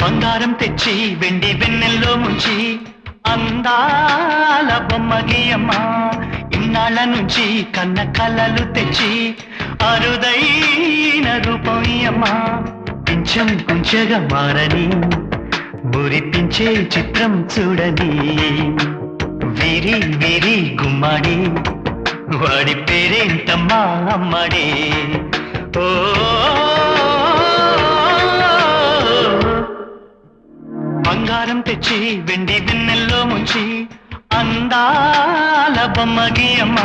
బంగారం తెచ్చి వెండి వెన్నెల్లో ముంచి అందాల బొమ్మ గీయమ్మ ఇన్నాళ్ళ నుంచి కన్న కలలు తెచ్చి అరుదైన రూపం అమ్మ కొంచెం కొంచెగా మారని మురిపించే చిత్రం చూడని వీరి వీరి గుమ్మడి వాడి పేరేంటమ్మా అమ్మడే ఓ బంగారం తెచ్చి వెండి వెన్నెల్లో ముంచి అందాల బొమ్మ గీయమ్మ